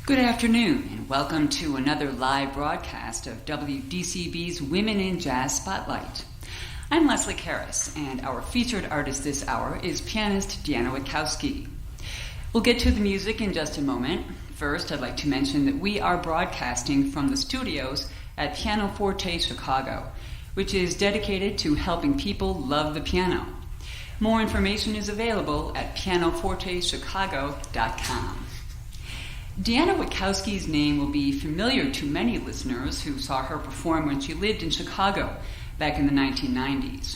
Good afternoon, and welcome to another live broadcast of WDCB's Women in Jazz Spotlight. I'm Leslie Karras, and our featured artist this hour is pianist Deanna Witkowski. We'll get to the music in just a moment. First, I'd like to mention that we are broadcasting from the studios at PianoForte Chicago, which is dedicated to helping people love the piano. More information is available at pianofortechicago.com. Deanna Witkowski's name will be familiar to many listeners who saw her perform when she lived in Chicago back in the 1990s.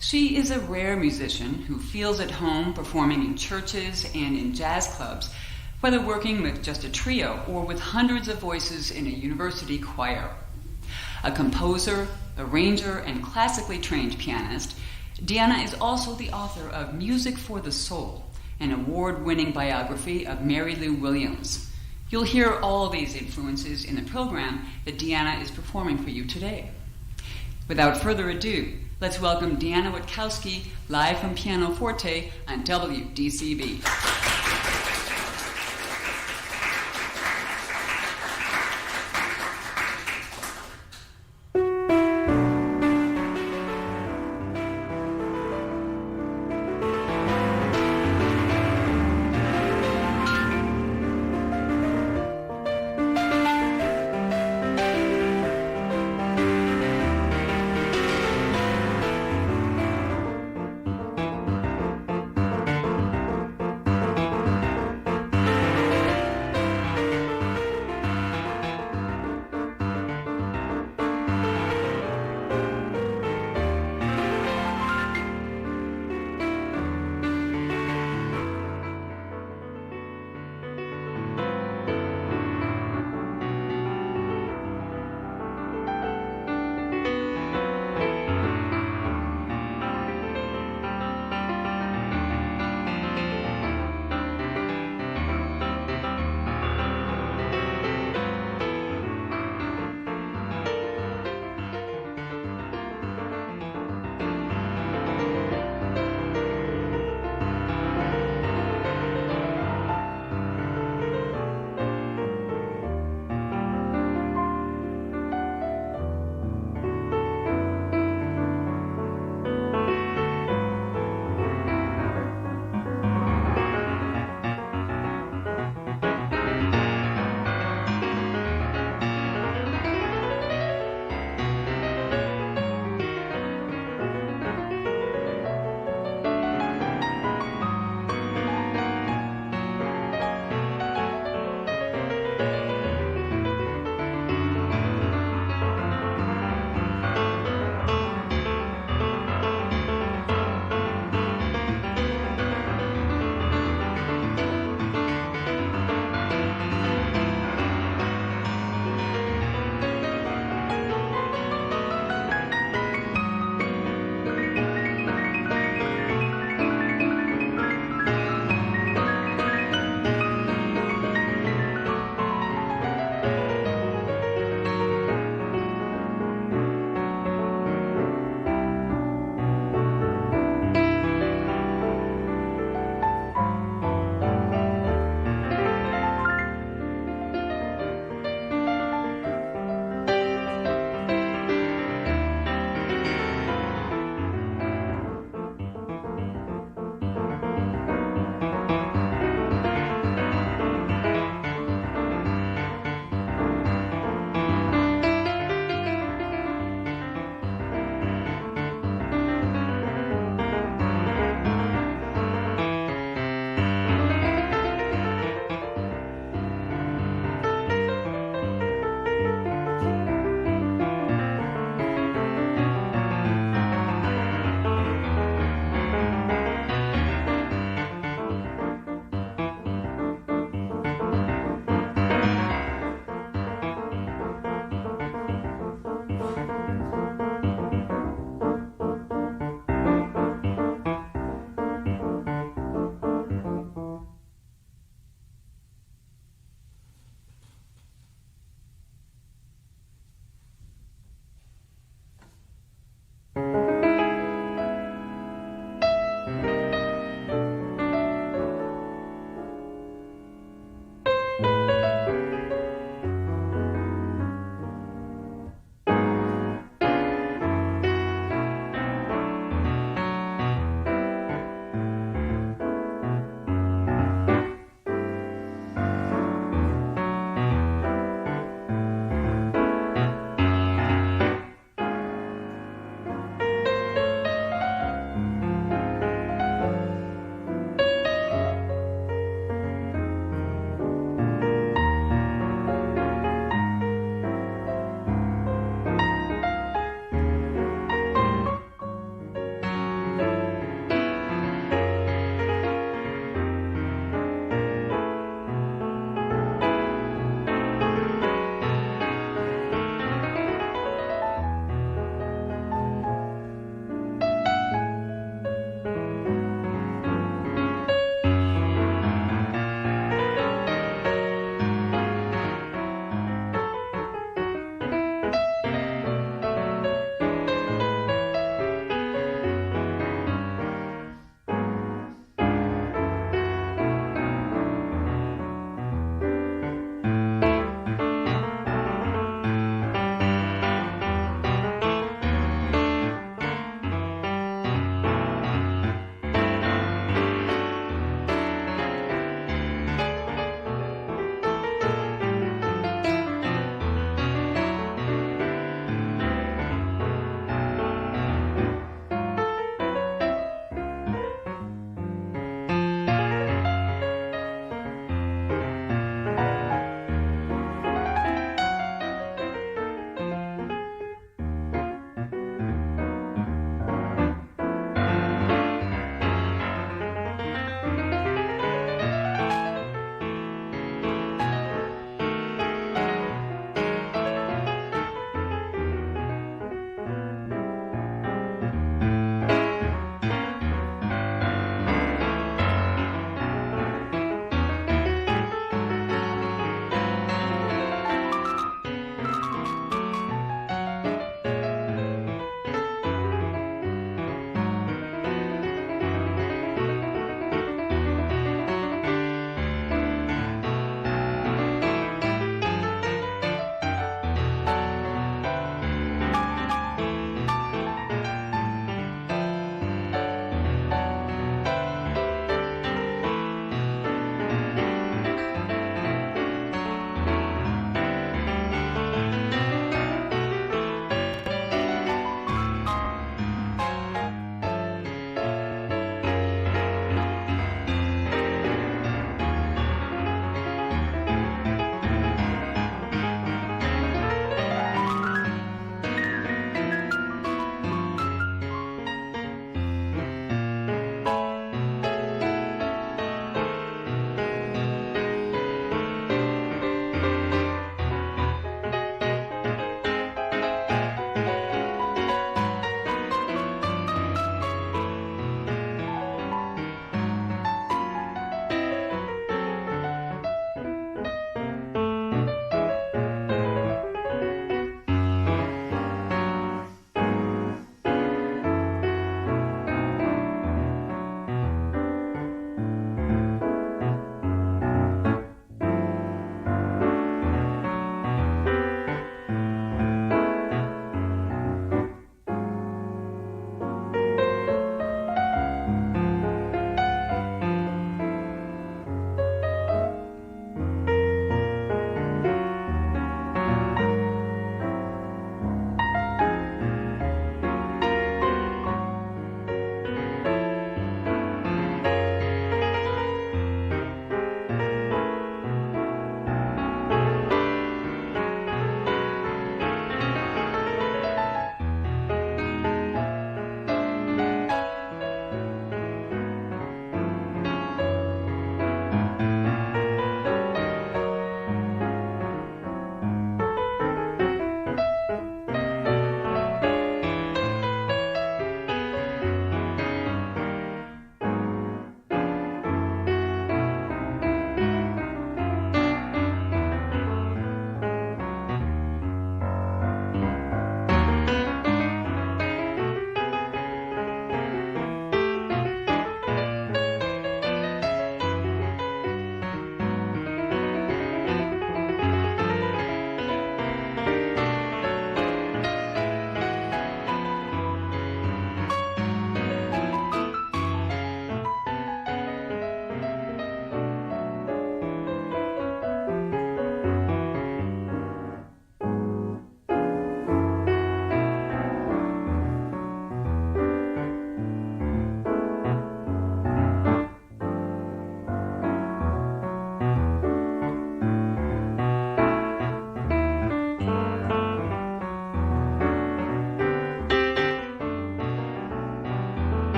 She is a rare musician who feels at home performing in churches and in jazz clubs, whether working with just a trio or with hundreds of voices in a university choir. A composer, arranger, and classically trained pianist, Deanna is also the author of Music for the Soul, an award-winning biography of Mary Lou Williams. You'll hear all these influences in the program that Deanna is performing for you today. Without further ado, let's welcome Deanna Witkowski live from PianoForte on WDCB.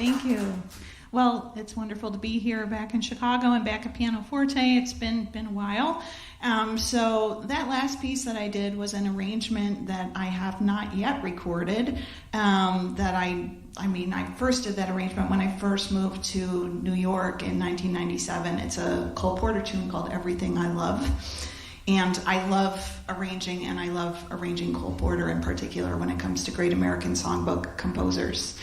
Thank you. Well, it's wonderful to be here back in Chicago and back at PianoForte. It's been a while. So that last piece that I did was an arrangement that I have not yet recorded. I first did that arrangement when I first moved to New York in 1997. It's a Cole Porter tune called Everything I Love. And I love arranging, and I love arranging Cole Porter in particular when it comes to great American songbook composers.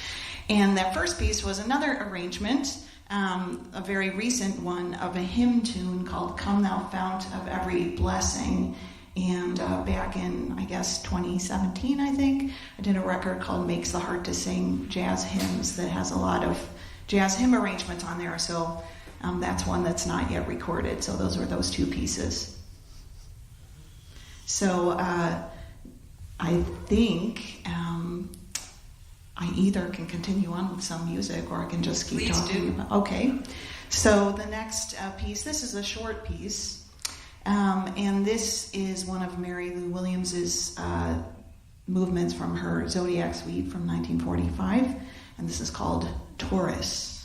And that first piece was another arrangement, a very recent one, of a hymn tune called Come Thou Fount of Every Blessing. And back in, 2017, I think, I did a record called Makes the Heart to Sing Jazz Hymns that has a lot of jazz hymn arrangements on there. So that's one that's not yet recorded. So those were those two pieces. So I think I either can continue on with some music or I can just keep talking about. Okay. So the next piece, this is a short piece, and this is one of Mary Lou Williams's movements from her Zodiac Suite from 1945, and this is called Taurus.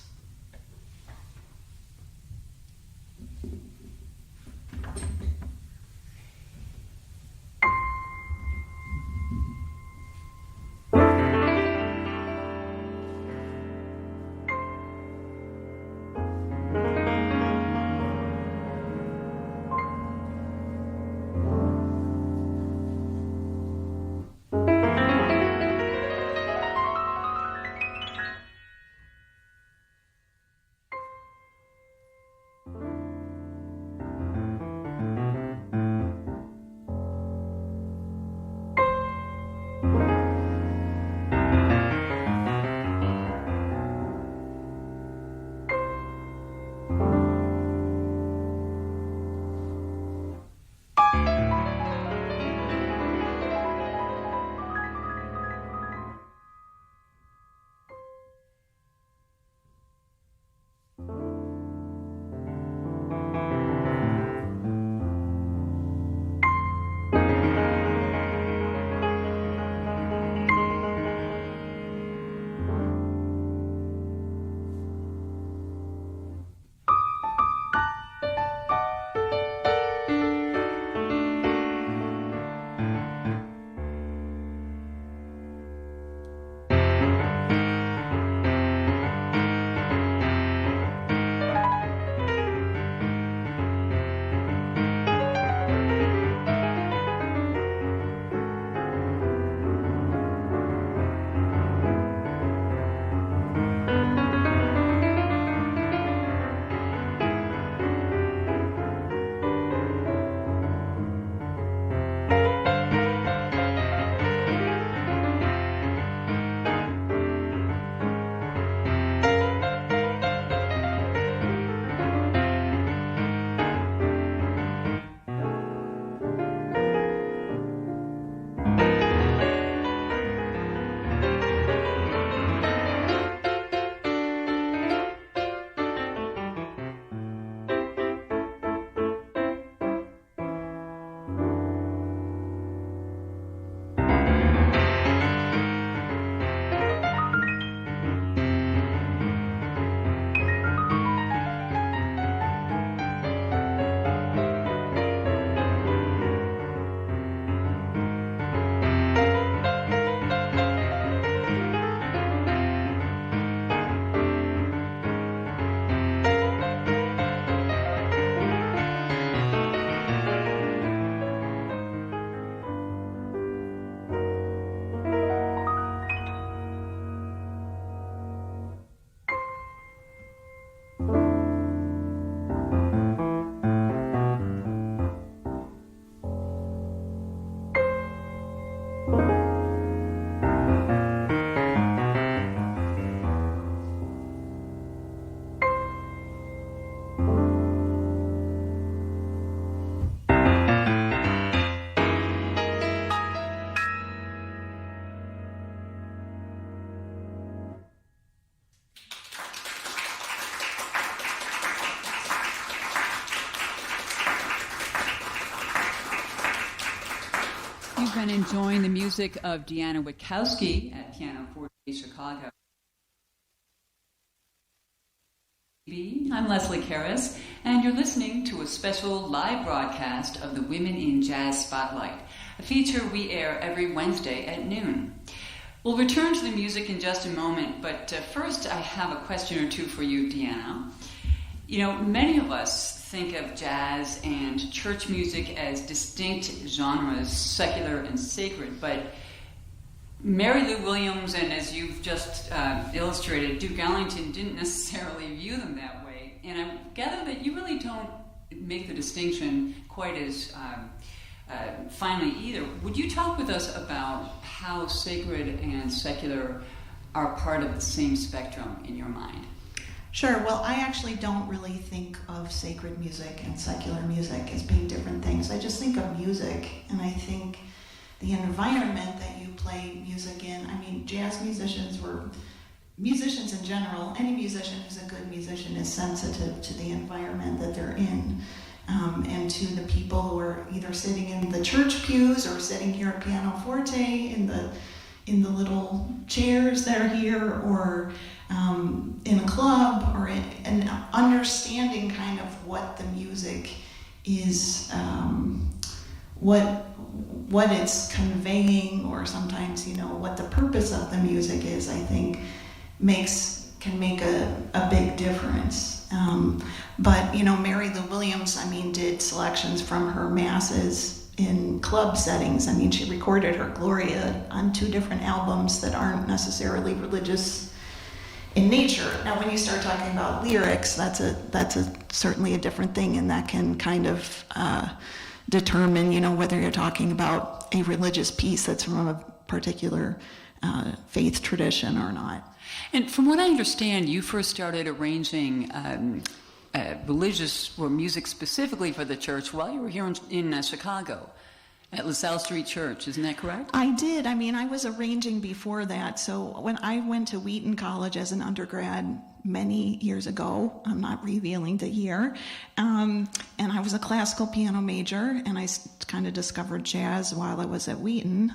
You've been enjoying the music of Deanna Witkowski at PianoForte Studios, Chicago. I'm Leslie Karras, and you're listening to a special live broadcast of the Women in Jazz Spotlight, a feature we air every Wednesday at noon. We'll return to the music in just a moment, but first I have a question or two for you, Deanna. You know, many of us think of jazz and church music as distinct genres, secular and sacred, but Mary Lou Williams and, as you've just illustrated, Duke Ellington didn't necessarily view them that way. And I gather that you really don't make the distinction quite as finely either. Would you talk with us about how sacred and secular are part of the same spectrum in your mind? Sure. Well, I actually don't really think of sacred music and secular music as being different things. I just think of music, and I think the environment that you play music in. I mean, jazz musicians in general, any musician who's a good musician is sensitive to the environment that they're in, and to the people who are either sitting in the church pews or sitting here at PianoForte in the little chairs that are here, or in a club, or and understanding kind of what the music is, what it's conveying, or sometimes, you know, what the purpose of the music is, I think can make a big difference. But, you know, Mary Lou Williams, I mean, did selections from her masses in club settings. I mean, she recorded her Gloria on 2 different albums that aren't necessarily religious in nature. Now, when you start talking about lyrics, that's certainly a different thing, and that can kind of determine, you know, whether you're talking about a religious piece that's from a particular faith tradition or not. And from what I understand, you first started arranging religious or music specifically for the church while you were here in Chicago at LaSalle Street Church. Isn't that correct? I did. I mean, I was arranging before that. So when I went to Wheaton College as an undergrad many years ago, I'm not revealing the year, and I was a classical piano major, and I kind of discovered jazz while I was at Wheaton,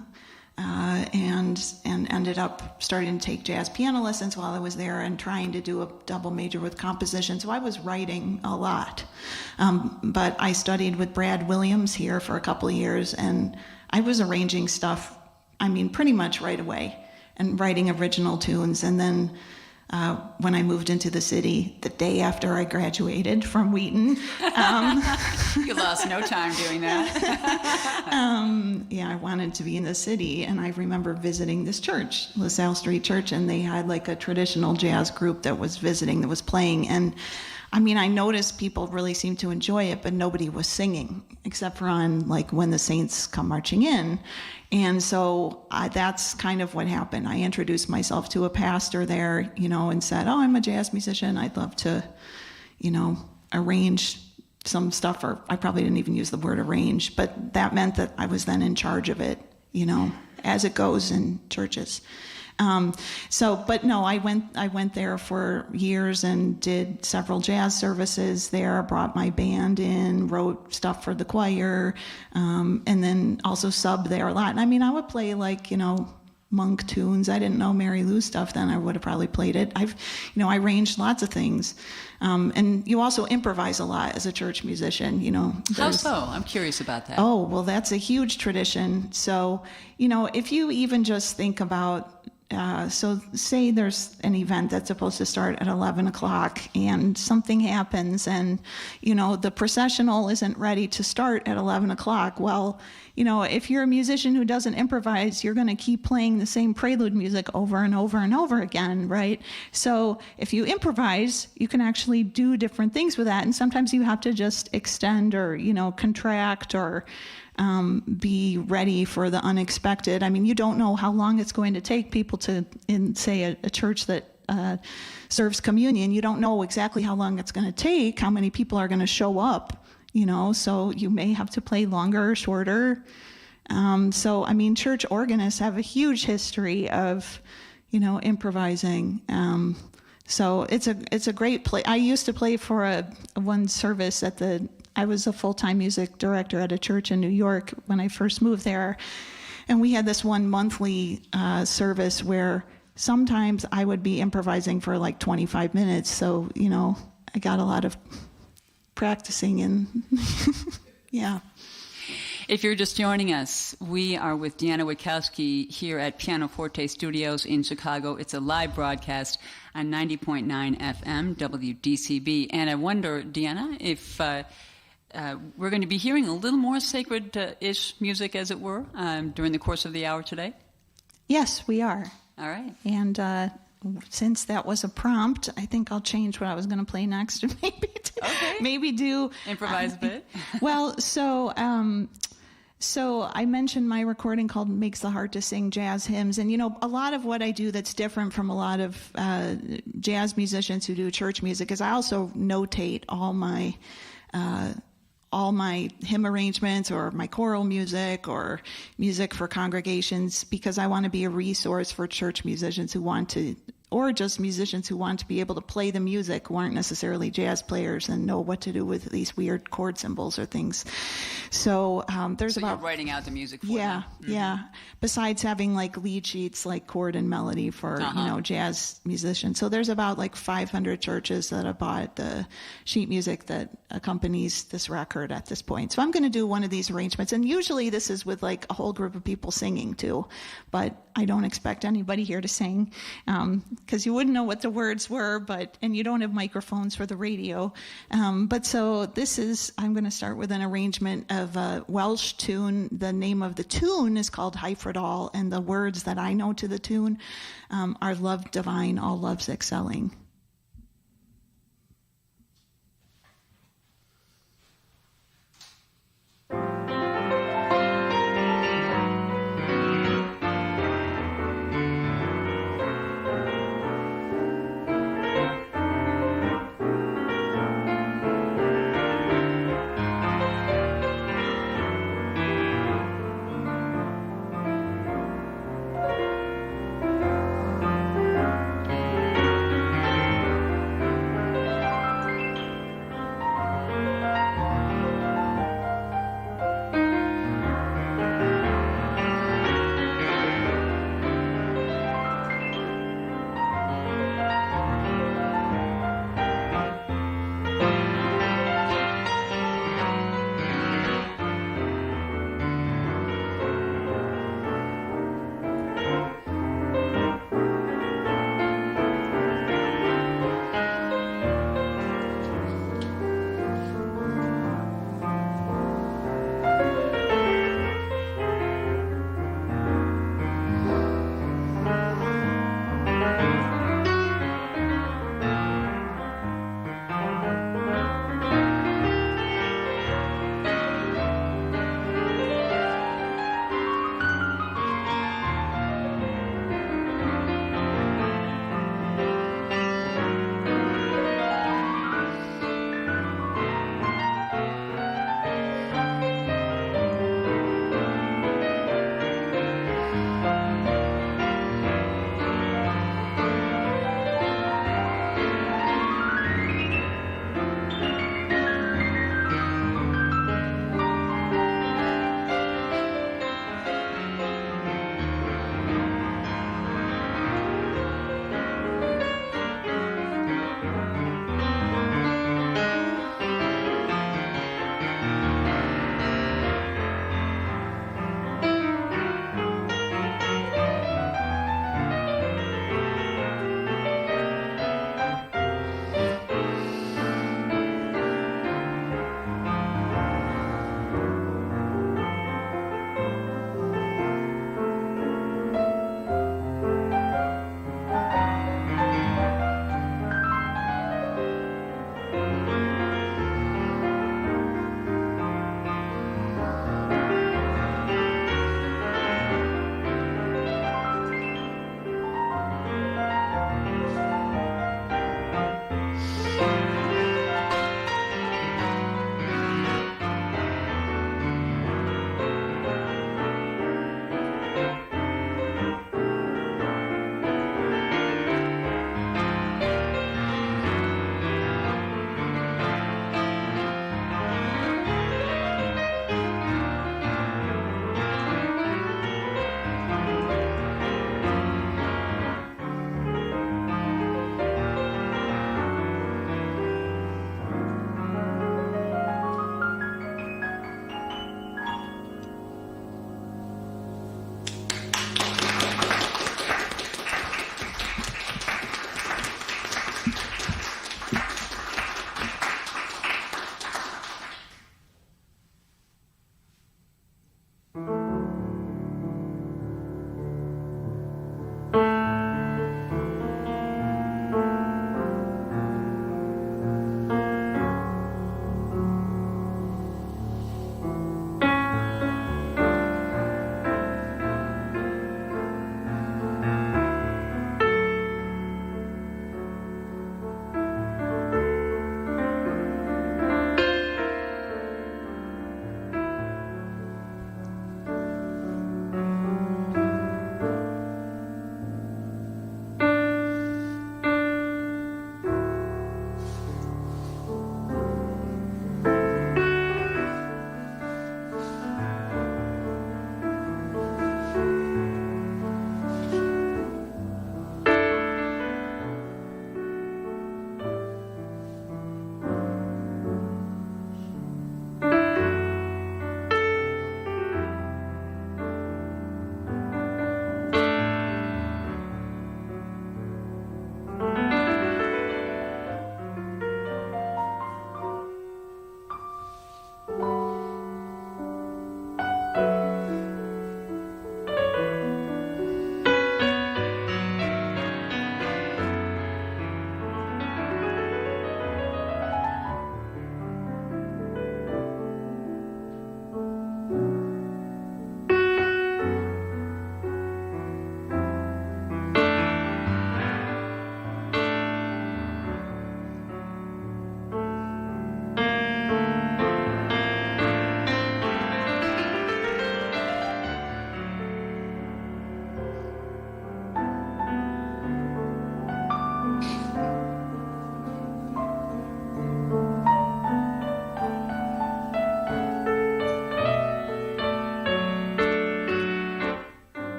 and ended up starting to take jazz piano lessons while I was there, and trying to do a double major with composition. So I was writing a lot, but I studied with Brad Williams here for a couple of years, and I was arranging stuff, I mean, pretty much right away, and writing original tunes. And then when I moved into the city the day after I graduated from Wheaton. You lost no time doing that. I wanted to be in the city, and I remember visiting this church, LaSalle Street Church, and they had like a traditional jazz group that was visiting, that was playing. And I mean, I noticed people really seemed to enjoy it, but nobody was singing except for on like When the Saints Come Marching In. And so that's kind of what happened. I introduced myself to a pastor there, you know, and said, "Oh, I'm a jazz musician. I'd love to, you know, arrange some stuff." Or I probably didn't even use the word arrange, but that meant that I was then in charge of it, you know, as it goes in churches. But no, I went there for years and did several jazz services there, brought my band in, wrote stuff for the choir, and then also subbed there a lot. And I mean, I would play like, you know, monk tunes. I didn't know Mary Lou stuff then. I would have probably played it. I arranged lots of things. And you also improvise a lot as a church musician, you know. How so? I'm curious about that. Oh, well, that's a huge tradition. So, you know, if you even just think about, so say there's an event that's supposed to start at 11 o'clock and something happens and, you know, the processional isn't ready to start at 11 o'clock. Well, you know, if you're a musician who doesn't improvise, you're going to keep playing the same prelude music over and over and over again, right? So if you improvise, you can actually do different things with that. And sometimes you have to just extend or, you know, contract or be ready for the unexpected. I mean, you don't know how long it's going to take people to, in say a church that serves communion, you don't know exactly how long it's going to take, how many people are going to show up, you know, so you may have to play longer or shorter. So, I mean, church organists have a huge history of, you know, improvising. So it's a great play. I used to play for one service I was a full-time music director at a church in New York when I first moved there. And we had this one monthly service where sometimes I would be improvising for like 25 minutes. So, you know, I got a lot of practicing and yeah. If you're just joining us, we are with Deanna Witkowski here at PianoForte Studios in Chicago. It's a live broadcast on 90.9 FM WDCB. And I wonder, Deanna, if we're going to be hearing a little more sacred-ish music, as it were, during the course of the hour today? Yes, we are. All right. And since that was a prompt, I think I'll change what I was going to play next, and maybe do improvise a bit. Well, so I mentioned my recording called "Makes the Heart to Sing Jazz Hymns," and a lot of what I do that's different from a lot of jazz musicians who do church music is I also notate all my hymn arrangements or my choral music or music for congregations, because I want to be a resource for church musicians who want to, or just musicians who want to be able to play the music, who aren't necessarily jazz players and know what to do with these weird chord symbols or things. So there's so about you're writing out the music for them. Mm-hmm. Yeah. Besides having like lead sheets like chord and melody for jazz musicians. So there's about like 500 churches that have bought the sheet music that accompanies this record at this point. So I'm going to do one of these arrangements, and usually this is with like a whole group of people singing too, but I don't expect anybody here to sing because you wouldn't know what the words were, and you don't have microphones for the radio. But so I'm going to start with an arrangement of a Welsh tune. The name of the tune is called Hyfrydol, and the words that I know to the tune are love divine, all loves excelling.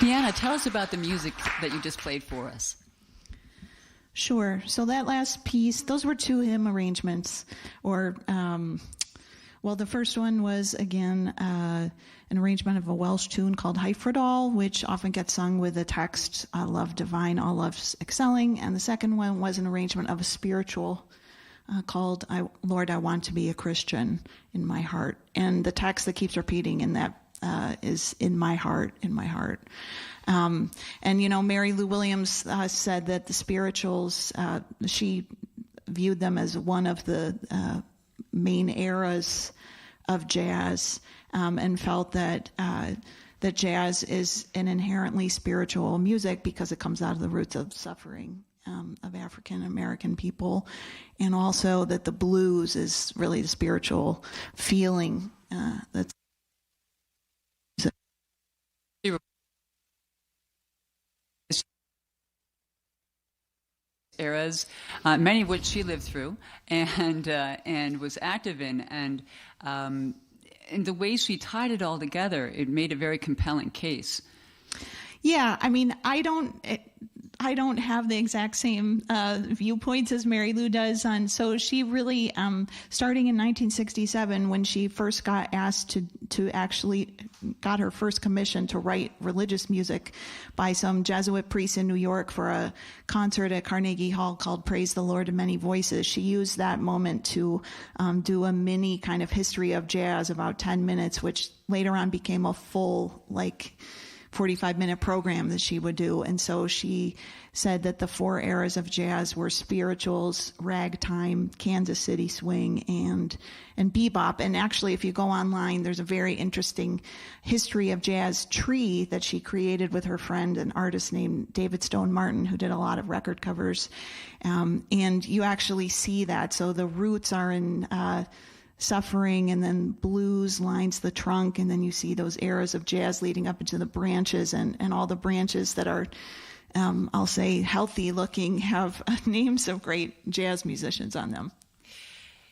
Deanna, tell us about the music that you just played for us. Sure. So that last piece, those were 2 hymn arrangements, or the first one was, again, an arrangement of a Welsh tune called Hyfrydol, which often gets sung with the text, love divine, all love's excelling. And the second one was an arrangement of a spiritual called, Lord, I want to be a Christian in my heart. And the text that keeps repeating in that is in my heart, in my heart. And, Mary Lou Williams said that the spirituals, she viewed them as one of the main eras of jazz, and felt that that jazz is an inherently spiritual music because it comes out of the roots of suffering of African American people, and also that the blues is really the spiritual feeling that's eras, many of which she lived through and was active in, and the way she tied it all together, it made a very compelling case. Yeah, I mean, I don't have the exact same viewpoints as Mary Lou does on. So she really, starting in 1967, when she first got asked to actually got her first commission to write religious music by some Jesuit priests in New York for a concert at Carnegie Hall called "Praise the Lord in Many Voices." She used that moment to do a mini kind of history of jazz, about 10 minutes, which later on became a full 45-minute program that she would do. And so she said that the 4 eras of jazz were spirituals, ragtime, Kansas City swing, and bebop. And actually, if you go online, there's a very interesting history of jazz tree that she created with her friend, an artist named David Stone Martin, who did a lot of record covers. And you actually see that. So the roots are in suffering, and then blues lines the trunk, and then you see those eras of jazz leading up into the branches, and all the branches that are, I'll say, healthy looking have names of great jazz musicians on them.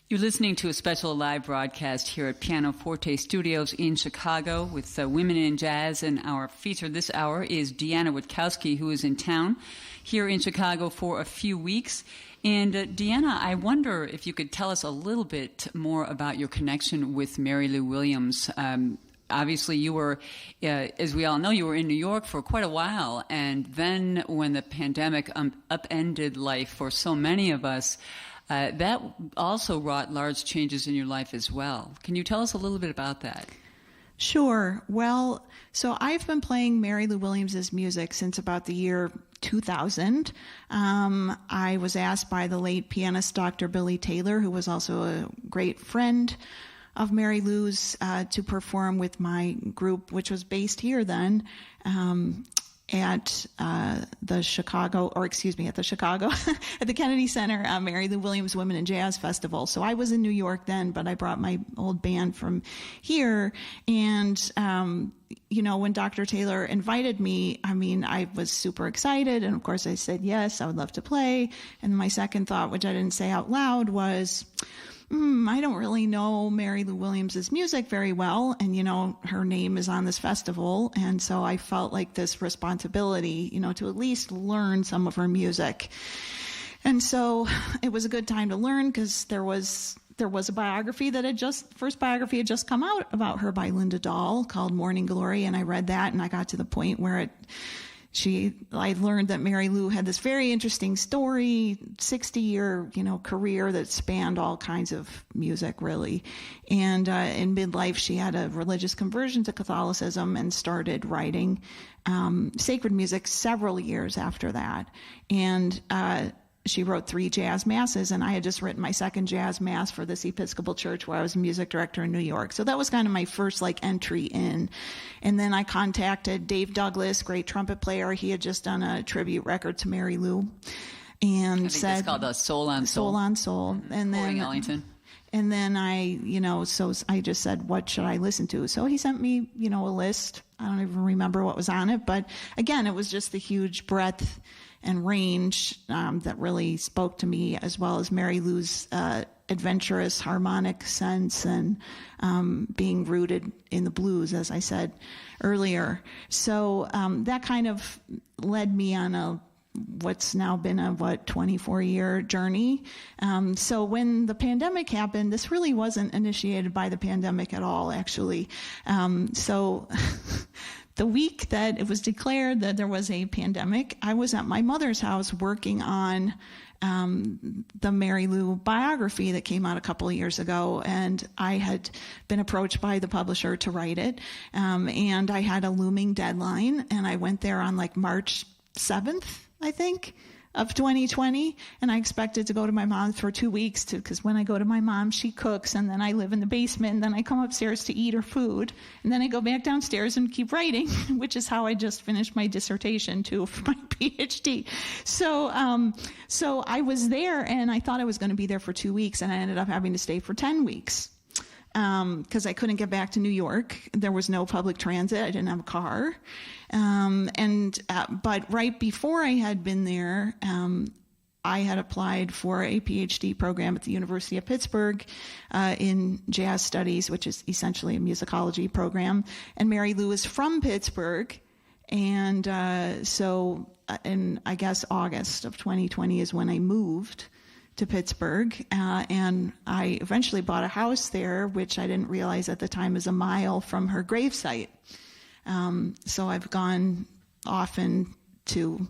You're listening to a special live broadcast here at PianoForte Studios in Chicago with Women in Jazz, and our feature this hour is Deanna Witkowski, who is in town here in Chicago for a few weeks. And Deanna, I wonder if you could tell us a little bit more about your connection with Mary Lou Williams. Obviously, you were, as we all know, you were in New York for quite a while. And then when the pandemic upended life for so many of us, that also wrought large changes in your life as well. Can you tell us a little bit about that? Sure. Well, so I've been playing Mary Lou Williams' music since about the year 2000. I was asked by the late pianist Dr. Billy Taylor, who was also a great friend of Mary Lou's, to perform with my group, which was based here then, at the Chicago, at the Kennedy Center, Mary Lou Williams Women in Jazz Festival. So I was in New York then, but I brought my old band from here. And, when Dr. Taylor invited me, I was super excited. And of course I said, yes, I would love to play. And my second thought, which I didn't say out loud, was, I don't really know Mary Lou Williams' music very well. And, her name is on this festival. And so I felt like this responsibility, to at least learn some of her music. And so it was a good time to learn, because there was a biography first biography had just come out about her by Linda Dahl called Morning Glory. And I read that, and I got to the point where I learned that Mary Lou had this very interesting story, 60-year, career that spanned all kinds of music, really. And in midlife, she had a religious conversion to Catholicism and started writing sacred music several years after that. And she wrote 3 jazz masses, and I had just written my second jazz mass for this Episcopal church where I was a music director in New York. So that was kind of my first entry in. And then I contacted Dave Douglas, great trumpet player. He had just done a tribute record to Mary Lou, and said, it's called Soul on Soul. Soul on Soul. Mm-hmm. And then Ellington. And then so I just said, what should I listen to? So he sent me, a list. I don't even remember what was on it, but again, it was just the huge breadth and range that really spoke to me, as well as Mary Lou's adventurous harmonic sense and being rooted in the blues, as I said earlier. So that kind of led me on what's now been a 24-year journey. So when the pandemic happened, this really wasn't initiated by the pandemic at all, actually. So the week that it was declared that there was a pandemic, I was at my mother's house working on the Mary Lou biography that came out a couple of years ago, and I had been approached by the publisher to write it, and I had a looming deadline, and I went there on like March 7th, I think, of 2020, and I expected to go to my mom for 2 weeks because when I go to my mom, she cooks, and then I live in the basement, and then I come upstairs to eat her food, and then I go back downstairs and keep writing, which is how I just finished my dissertation too for my PhD. So I was there, and I thought I was going to be there for 2 weeks, and I ended up having to stay for 10 weeks. Because I couldn't get back to New York. There was no public transit. I didn't have a car. But right before I had been there, I had applied for a PhD program at the University of Pittsburgh in jazz studies, which is essentially a musicology program. And Mary Lou is from Pittsburgh. And so in, I guess, August of 2020 is when I moved to Pittsburgh, and I eventually bought a house there, which I didn't realize at the time is a mile from her gravesite. So I've gone often to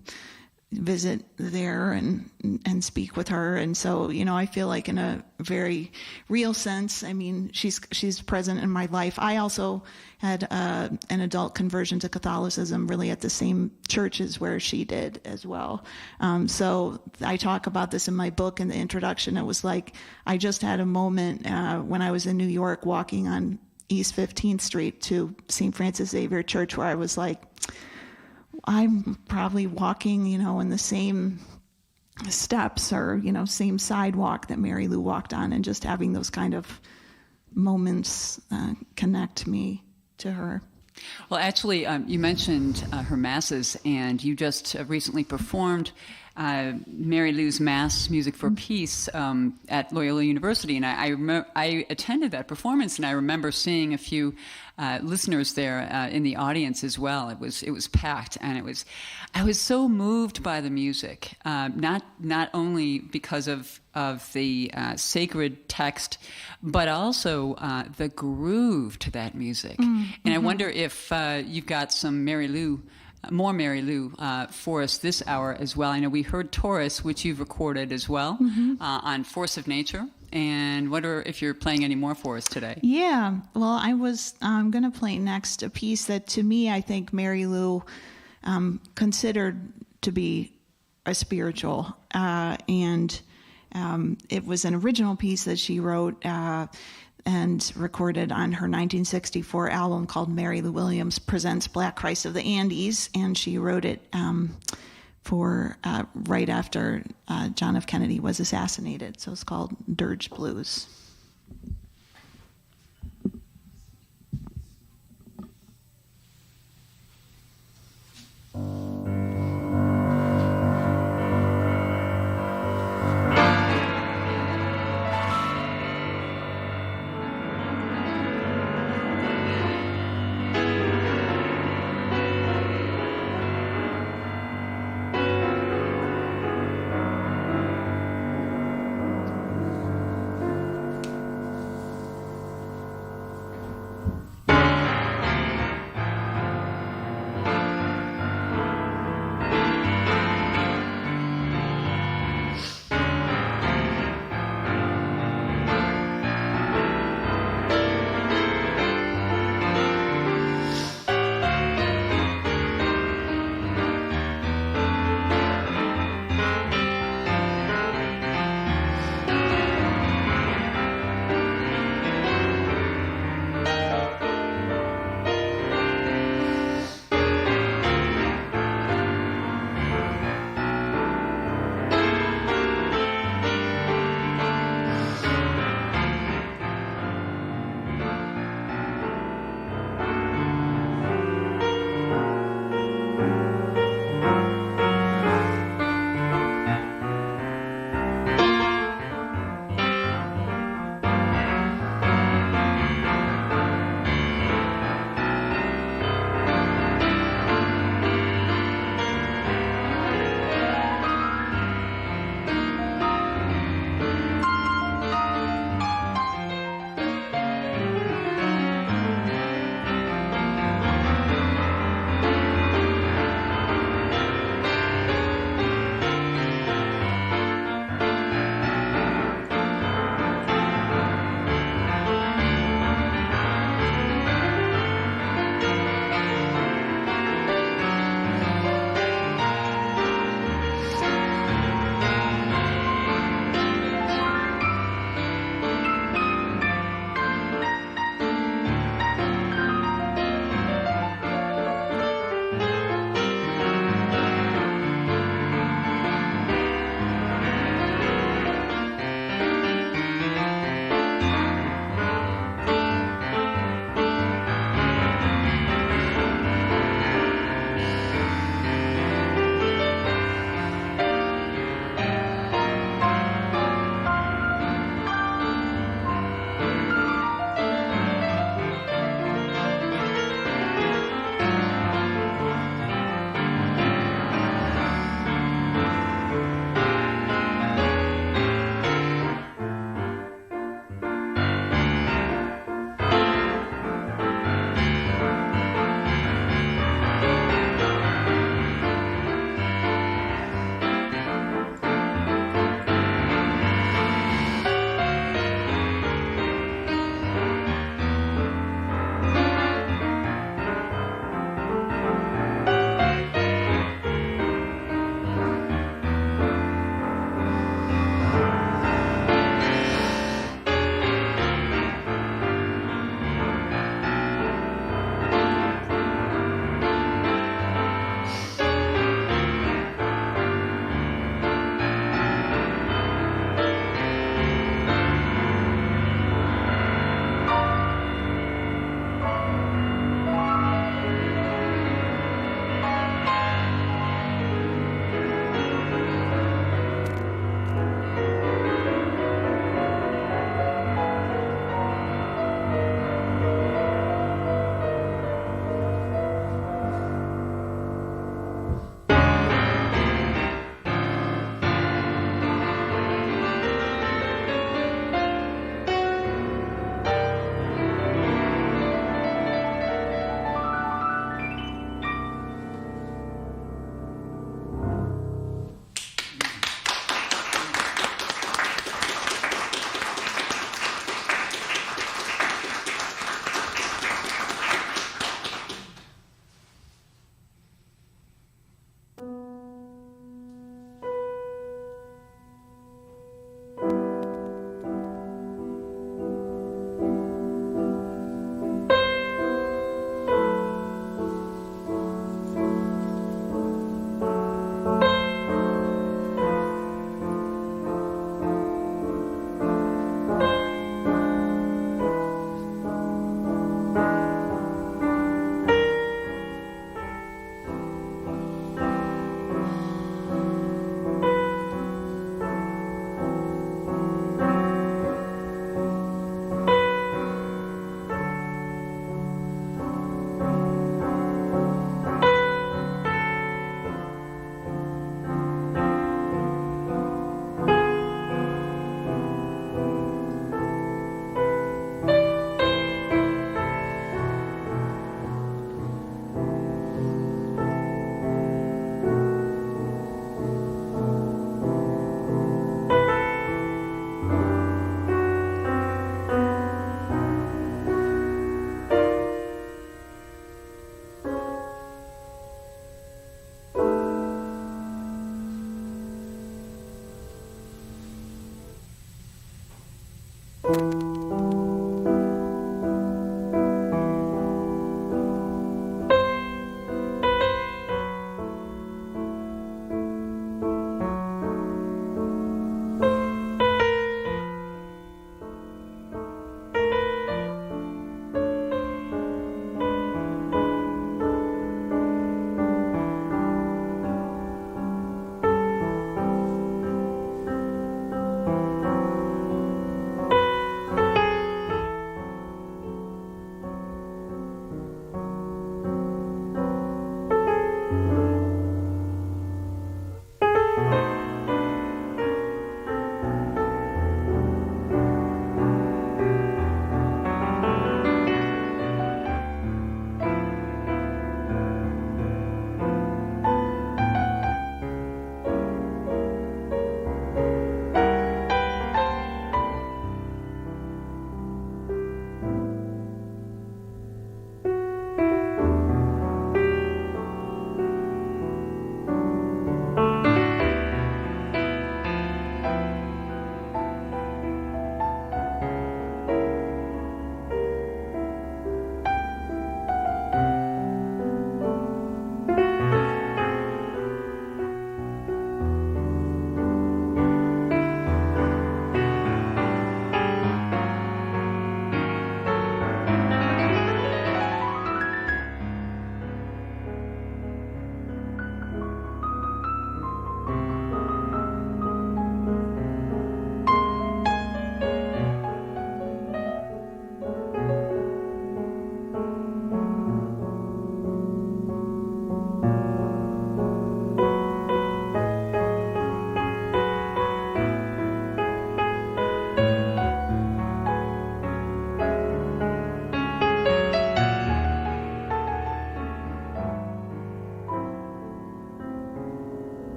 visit there and speak with her, and so I feel like in a very real sense, I mean, she's present in my life. I also had an adult conversion to Catholicism, really at the same churches where she did as well. So I talk about this in my book in the introduction. It was like I just had a moment when I was in New York walking on East 15th Street to St. Francis Xavier Church, where I was like, I'm probably walking, in the same steps or, same sidewalk that Mary Lou walked on, and just having those kind of moments connect me to her. Well, actually, you mentioned her masses, and you just recently performed Mary Lou's Mass Music for Peace at Loyola University, and I attended that performance, and I remember seeing a few listeners there in the audience as well. It was packed, and I was so moved by the music, not only because of the sacred text, but also the groove to that music. Mm-hmm. And I wonder if you've got some more Mary Lou for us this hour as well. I know we heard Taurus, which you've recorded as well, on Force of Nature. And wonder if you're playing any more for us today. Yeah, well, I'm going to play next a piece that to me I think Mary Lou considered to be a spiritual. And it was an original piece that she wrote and recorded on her 1964 album called Mary Lou Williams Presents Black Christ of the Andes, and she wrote it for right after John F. Kennedy was assassinated. So it's called Dirge Blues.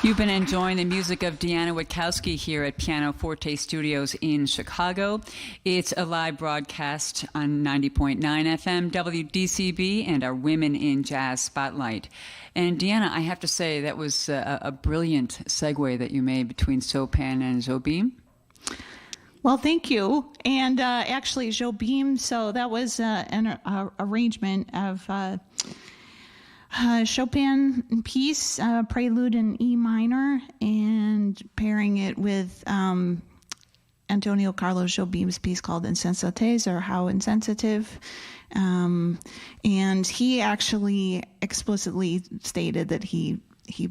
You've been enjoying the music of Deanna Witkowski here at PianoForte Studios in Chicago. It's a live broadcast on 90.9 FM WDCB and our Women in Jazz Spotlight. And Deanna, I have to say that was a brilliant segue that you made between Chopin and Jobim. Well, thank you. And actually, Jobim, so that was an arrangement of Chopin piece, Prelude in E minor, and pairing it with Antonio Carlos Jobim's piece called Insensates, or How Insensitive. And he actually explicitly stated that he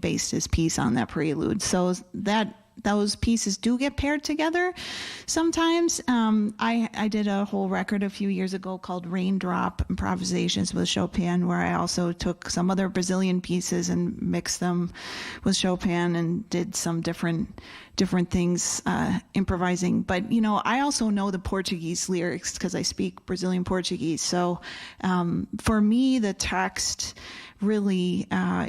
based his piece on that prelude. So that those pieces do get paired together sometimes. I did a whole record a few years ago called Raindrop Improvisations with Chopin, where I also took some other Brazilian pieces and mixed them with Chopin and did some different things, improvising. But, I also know the Portuguese lyrics because I speak Brazilian Portuguese. So for me, the text really,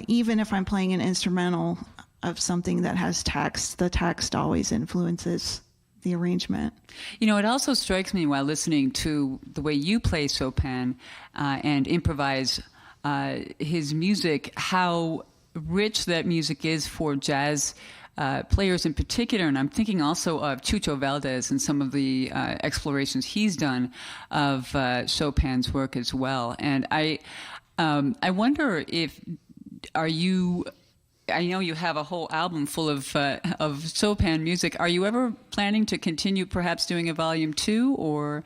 even if I'm playing an instrumental of something that has text, the text always influences the arrangement. It also strikes me while listening to the way you play Chopin and improvise his music, how rich that music is for jazz players in particular. And I'm thinking also of Chucho Valdés and some of the explorations he's done of Chopin's work as well. And I wonder I know you have a whole album full of Chopin music. Are you ever planning to continue perhaps doing a volume 2, or?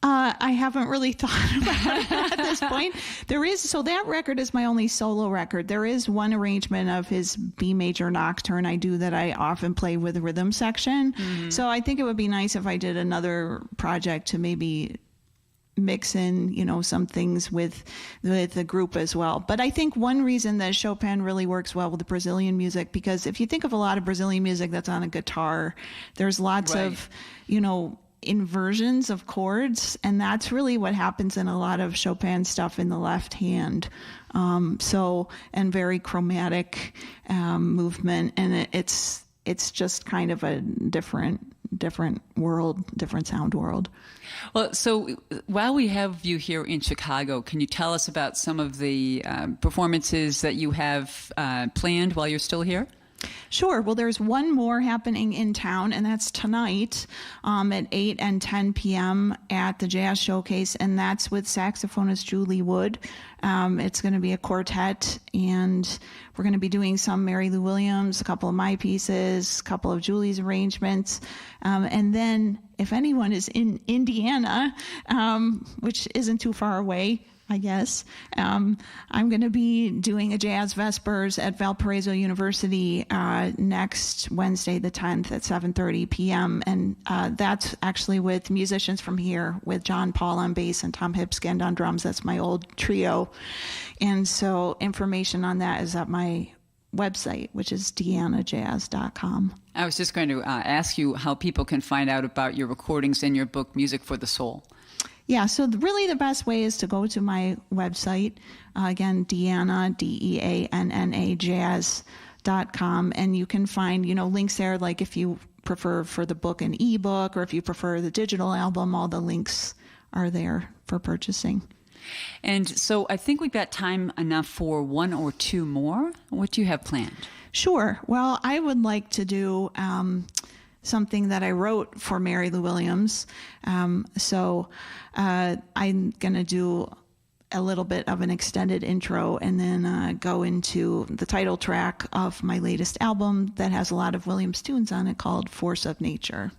I haven't really thought about it at this point. So that record is my only solo record. There is one arrangement of his B major nocturne I do that I often play with the rhythm section. Mm-hmm. So I think it would be nice if I did another project to maybe mix in, some things with the group as well. But I think one reason that Chopin really works well with the Brazilian music, because if you think of a lot of Brazilian music that's on a guitar, there's lots of, inversions of chords, and that's really what happens in a lot of Chopin stuff in the left hand. And very chromatic movement, and it's just kind of a different world, different sound world. Well, so while we have you here in Chicago, can you tell us about some of the performances that you have planned while you're still here? Sure. Well, there's one more happening in town, and that's tonight at 8 and 10 p.m. at the Jazz Showcase, and that's with saxophonist Julie Wood. It's going to be a quartet, and we're going to be doing some Mary Lou Williams, a couple of my pieces, a couple of Julie's arrangements. And then if anyone is in Indiana, which isn't too far away, I guess, I'm going to be doing a Jazz Vespers at Valparaiso University next Wednesday, the 10th at 7:30 p.m. And that's actually with musicians from here, with John Paul on bass and Tom Hipskind on drums. That's my old trio. And so information on that is at my website, which is deannajazz.com. I was just going to ask you how people can find out about your recordings and your book, Music for the Soul. Yeah, so really the best way is to go to my website, again, Deanna, Deanna, jazz.com, and you can find, links there, like if you prefer for the book an ebook, or if you prefer the digital album, all the links are there for purchasing. And so I think we've got time enough for one or two more. What do you have planned? Sure. Well, I would like to do something that I wrote for Mary Lou Williams. So I'm going to do a little bit of an extended intro and then go into the title track of my latest album that has a lot of Williams tunes on it, called Force of Nature.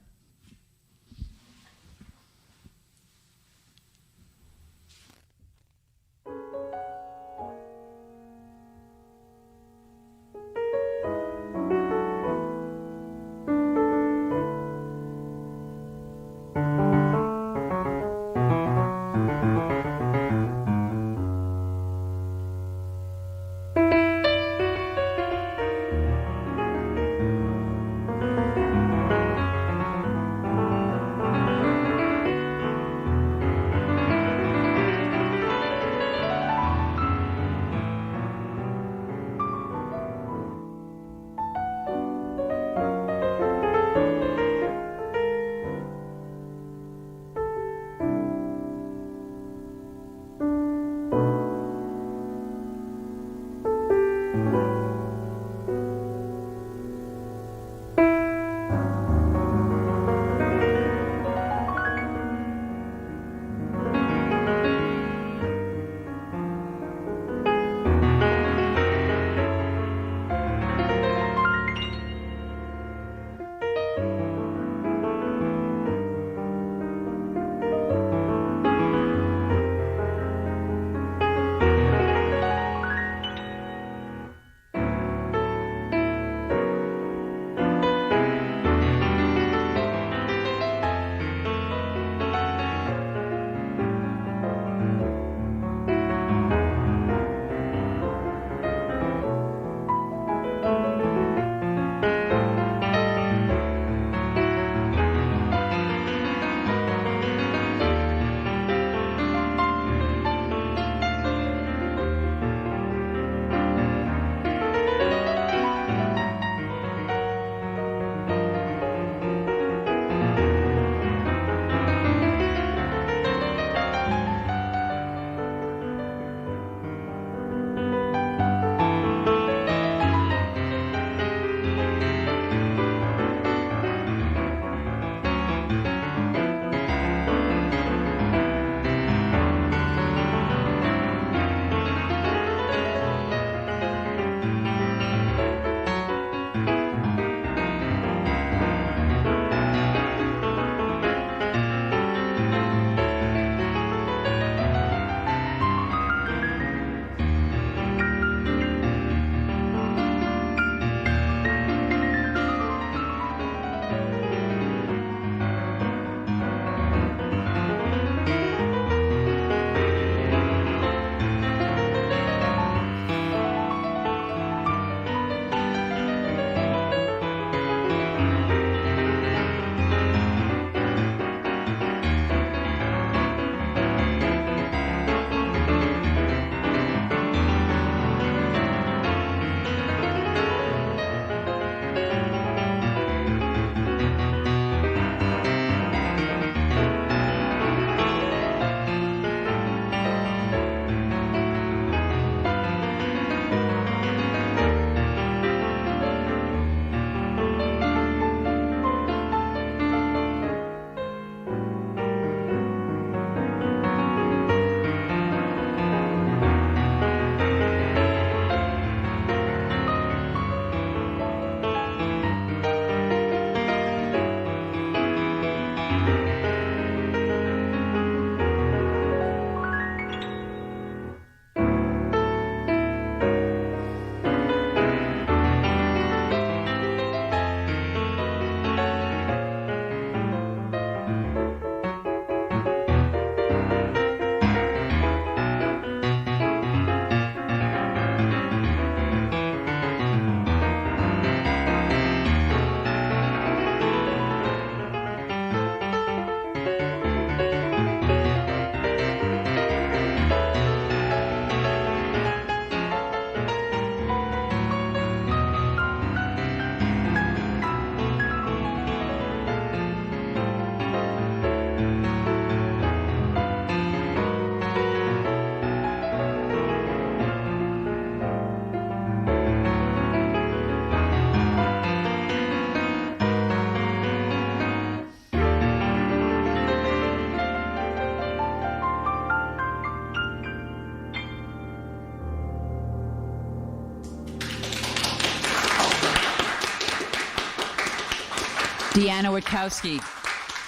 Deanna Witkowski,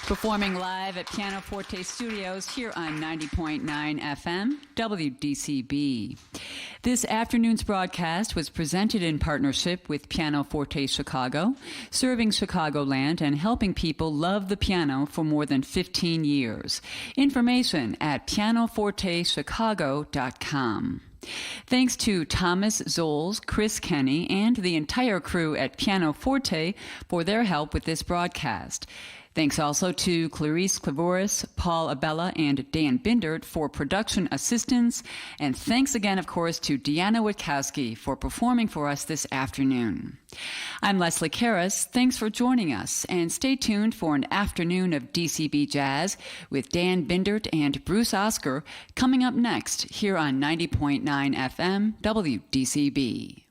performing live at PianoForte Studios here on 90.9 FM, WDCB. This afternoon's broadcast was presented in partnership with PianoForte Chicago, serving Chicagoland and helping people love the piano for more than 15 years. Information at pianofortechicago.com. Thanks to Thomas Zoles, Chris Kenny, and the entire crew at PianoForte for their help with this broadcast. Thanks also to Clarice Clavoris, Paul Abella, and Dan Bindert for production assistance. And thanks again, of course, to Deanna Witkowski for performing for us this afternoon. I'm Leslie Karras. Thanks for joining us, and stay tuned for an afternoon of DCB Jazz with Dan Bindert and Bruce Oscar coming up next here on 90.9 FM WDCB.